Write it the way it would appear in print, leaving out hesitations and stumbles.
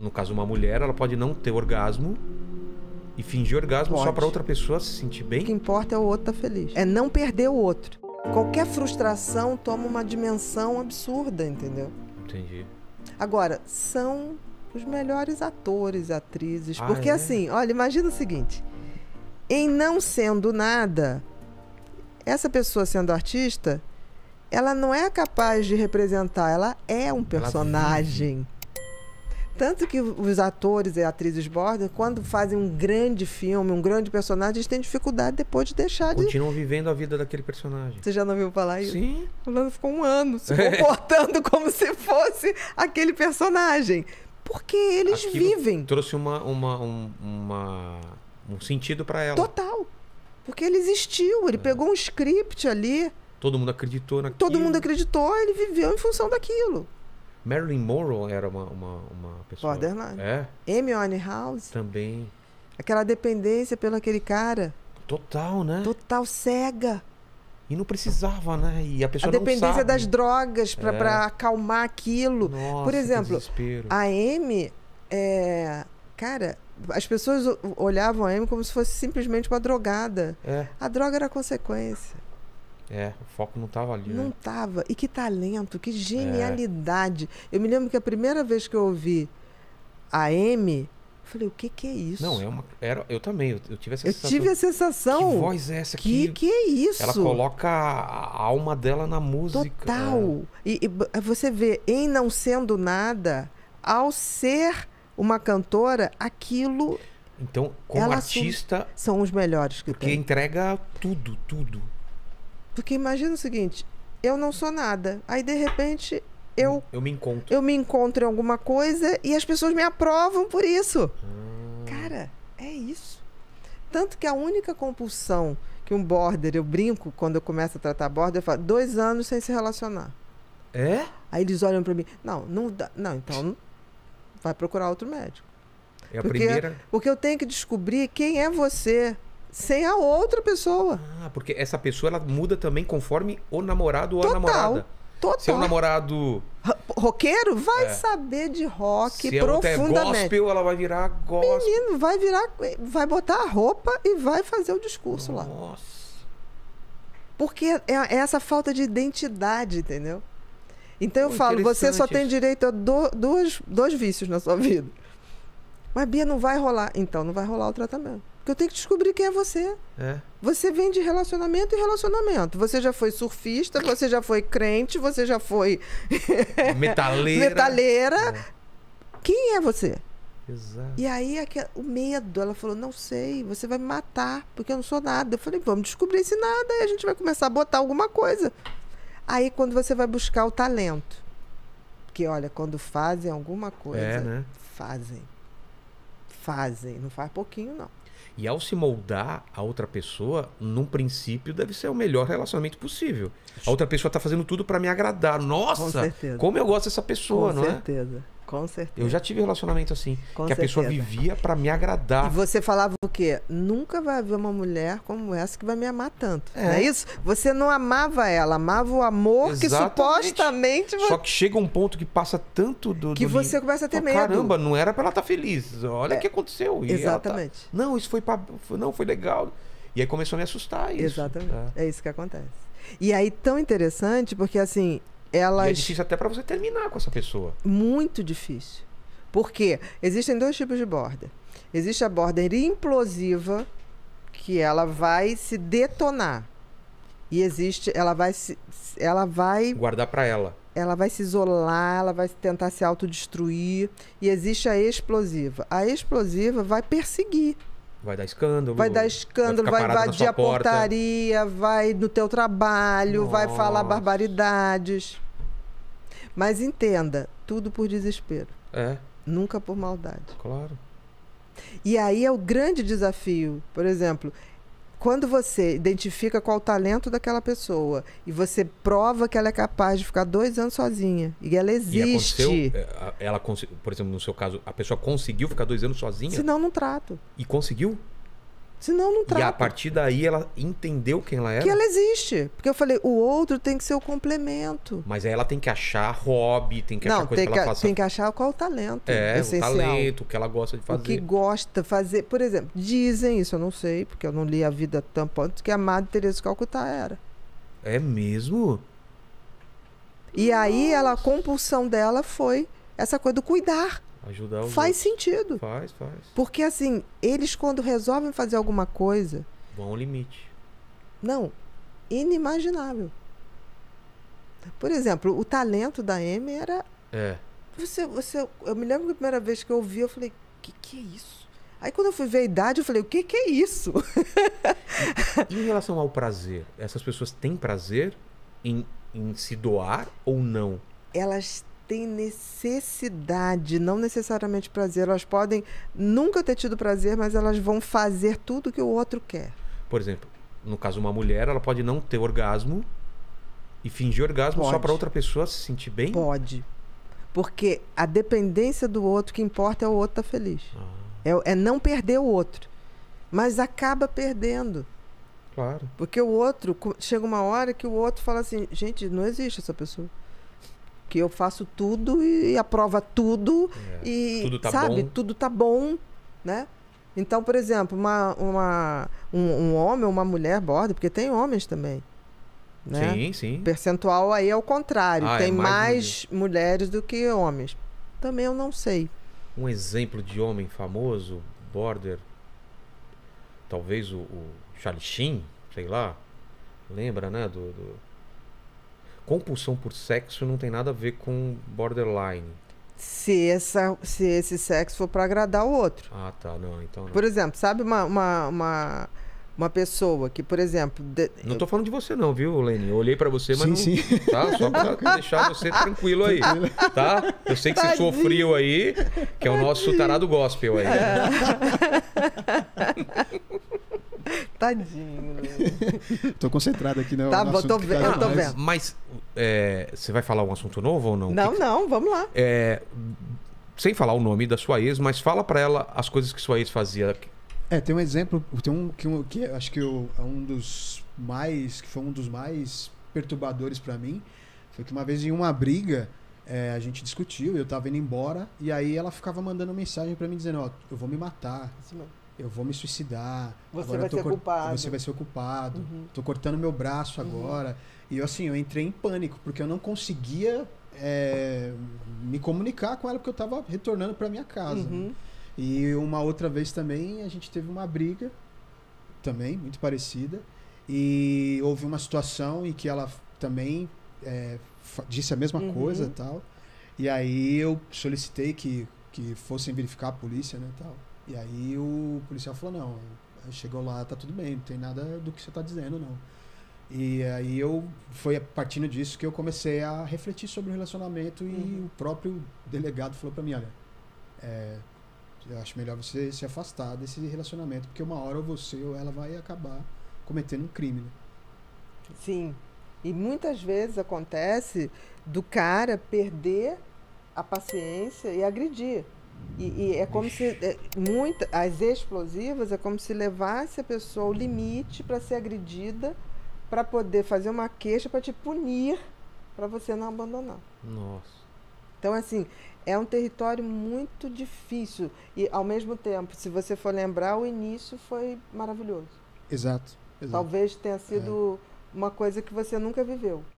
No caso, uma mulher, ela pode não ter orgasmo e fingir orgasmo só pra outra pessoa se sentir bem? O que importa é o outro estar feliz. É não perder o outro. Qualquer frustração toma uma dimensão absurda, entendeu? Entendi. Agora, são os melhores atores, atrizes. Porque assim, olha, imagina o seguinte. Em Não Sendo Nada, essa pessoa sendo artista, ela não é capaz de representar, ela é um personagem. Tanto que os atores e atrizes border, quando fazem um grande filme, um grande personagem, eles têm dificuldade depois de deixar de... Continuam vivendo a vida daquele personagem. Você já não ouviu falar isso? Sim. O Fulano ficou um ano se comportando como se fosse aquele personagem. Porque eles vivem. Trouxe um sentido pra ela. Total. Porque ele existiu, ele pegou um script ali. Todo mundo acreditou naquilo. Todo mundo acreditou, ele viveu em função daquilo. Marilyn Monroe era uma pessoa... Borderline. É? Amy Winehouse. Também. Aquela dependência pelo aquele cara. Total, né? Total cega. E não precisava, né? E a pessoa não sabe. A dependência das drogas pra acalmar aquilo. Nossa, por exemplo, a Amy... Cara, as pessoas olhavam a Amy como se fosse simplesmente uma drogada. A droga era a consequência. O foco não tava ali, Não tava. E que talento, que genialidade. Eu me lembro que a primeira vez que eu ouvi a Amy, eu falei, o que é isso? Não, eu também, eu tive essa sensação. Eu tive a sensação. Que voz é essa aqui? Que é isso? Ela coloca a alma dela na música. Total. E você vê, em Não Sendo Nada, ao ser uma cantora, aquilo... Então, como artista... São os melhores que porque tem. entrega tudo, tudo. Porque imagina o seguinte, eu não sou nada. Aí, de repente, eu me encontro. Eu me encontro em alguma coisa e as pessoas me aprovam por isso. Cara, é isso. Tanto que a única compulsão que um border, eu brinco quando eu começo a tratar border, eu falo, 2 anos sem se relacionar. É? Aí eles olham pra mim, não dá. Não, então vai procurar outro médico. É a primeira... Porque eu tenho que descobrir quem é você sem a outra pessoa. Porque essa pessoa, ela muda também conforme o namorado ou a namorada. Total. Se é um namorado... roqueiro, vai saber de rock se profundamente. Se é gospel, ela vai virar gospel. Menino, vai botar a roupa e vai fazer o discurso lá. Nossa. Porque é essa falta de identidade, entendeu? Então eu falo, você só tem direito a dois vícios na sua vida. Mas, Bia, não vai rolar. Então não vai rolar o tratamento. Porque eu tenho que descobrir quem é você. Você vem de relacionamento em relacionamento. Você já foi surfista, você já foi crente, você já foi... metaleira. Quem é você? Exato. E aí o medo, ela falou, não sei, você vai me matar, porque eu não sou nada. Eu falei, vamos descobrir esse nada, aí a gente vai começar a botar alguma coisa. Aí quando você vai buscar o talento. Porque, olha, quando fazem alguma coisa, né? Fazem, não faz pouquinho, não. E ao se moldar a outra pessoa, num princípio, deve ser o melhor relacionamento possível. A outra pessoa tá fazendo tudo pra me agradar. Nossa, com certeza. Como eu gosto dessa pessoa, não é? Com certeza. Eu já tive relacionamento assim, com que certeza. A pessoa vivia pra me agradar. E você falava o quê? Nunca vai haver uma mulher como essa que vai me amar tanto. Não é isso? Você não amava ela, amava o amor. Exatamente. Que supostamente... Só que chega um ponto que passa tanto que você começa a ter medo. Caramba, não era pra ela estar feliz. Olha o que aconteceu. E exatamente. Não, isso foi legal. E aí começou a me assustar isso. Exatamente. É isso que acontece. E aí, tão interessante, porque assim... Elas... E é difícil até pra você terminar com essa pessoa. Muito difícil. Porque existem 2 tipos de border. Existe a border implosiva, que ela vai se detonar. E existe, ela vai guardar pra ela. Ela vai se isolar, ela vai tentar se autodestruir. E existe a explosiva. A explosiva vai perseguir. Vai dar escândalo. Vai invadir a portaria, vai no teu trabalho, vai falar barbaridades. Mas entenda, tudo por desespero. Nunca por maldade. Claro. E aí é o grande desafio. Por exemplo, quando você identifica qual o talento daquela pessoa e você prova que ela é capaz de ficar 2 anos sozinha e ela existe. Por exemplo, no seu caso, a pessoa conseguiu ficar 2 anos sozinha? Senão, não trato. E conseguiu? Senão não trata. E a partir daí ela entendeu quem ela era? Que ela existe. Porque eu falei, o outro tem que ser o complemento. Mas aí ela tem que achar hobby, tem que achar Não, coisa que ela faça. tem que achar qual o talento o essencial. talento, o que ela gosta de fazer. O que gosta de fazer. Por exemplo, dizem, isso eu não sei, porque eu não li a vida tão ponto, que a Madre Teresa de Calcutá era. É mesmo? E aí a compulsão dela foi essa coisa do cuidar. Ajudar os Faz outros. sentido. Faz. Porque assim, eles quando resolvem fazer alguma coisa, Vão ao limite. não, inimaginável. Por exemplo, o talento da Amy era... eu me lembro que a primeira vez que eu ouvi, eu falei, que é isso? Aí quando eu fui ver a idade, eu falei, o que é isso? E em relação ao prazer, essas pessoas têm prazer em se doar ou não? Elas têm necessidade, não necessariamente prazer. Elas podem nunca ter tido prazer, mas elas vão fazer tudo que o outro quer. Por exemplo, no caso uma mulher, ela pode não ter orgasmo e fingir orgasmo só para outra pessoa se sentir bem? Pode. Porque a dependência do outro, o que importa é o outro estar feliz. É não perder o outro. Mas acaba perdendo. Claro. Porque o outro, chega uma hora que o outro fala assim, gente, não existe essa pessoa. Que eu faço tudo e aprova tudo e, tudo tá sabe, bom. tudo tá bom, né? Então, por exemplo, um homem ou uma mulher borda, porque tem homens também, né? Sim. O percentual aí é o contrário, tem mais mulheres do que homens. Também eu não sei. Um exemplo de homem famoso, border, talvez o Charlie Sheen, sei lá, lembra, né, compulsão por sexo não tem nada a ver com borderline. Se esse sexo for para agradar o outro. Ah, tá, não, então não. Por exemplo, sabe uma pessoa que, por exemplo... Não tô falando de você não, viu, Lene? Eu olhei pra você, mas sim, não... Tá? Só pra deixar você tranquilo aí, tá? Eu sei que você suou frio aí, que é o nosso tarado gospel aí. Tadinho. Tô concentrado aqui no Tá bom, assunto que eu tô vendo. Mas você vai falar um assunto novo ou não? Não, vamos lá. Sem falar o nome da sua ex, mas fala pra ela as coisas que sua ex fazia. Tem um exemplo, tem que acho que é um dos mais, que foi um dos mais perturbadores pra mim, foi que uma vez em uma briga, a gente discutiu, eu tava indo embora, e aí ela ficava mandando mensagem pra mim dizendo, ó, eu vou me matar, eu vou me suicidar, você vai ser culpado. Você vai ser o culpado, tô cortando meu braço agora. E eu entrei em pânico, porque eu não conseguia me comunicar com ela, porque eu tava retornando pra minha casa. Né? E uma outra vez também, a gente teve uma briga, também, muito parecida, e houve uma situação em que ela também disse a mesma coisa e tal, e aí eu solicitei que fossem verificar a polícia, né, tal. E aí o policial falou, não, chegou lá, tá tudo bem, não tem nada do que você tá dizendo, não. E aí foi partindo disso que eu comecei a refletir sobre o relacionamento e o próprio delegado falou pra mim, olha, eu acho melhor você se afastar desse relacionamento, porque uma hora ou você ou ela vai acabar cometendo um crime, né? Sim. E muitas vezes acontece do cara perder a paciência e agredir. E é como se as explosivas é como se levasse a pessoa ao limite para ser agredida, para poder fazer uma queixa para te punir, para você não abandonar. Nossa. Então, assim, é um território muito difícil. E, ao mesmo tempo, se você for lembrar, o início foi maravilhoso. Exato. Talvez tenha sido uma coisa que você nunca viveu.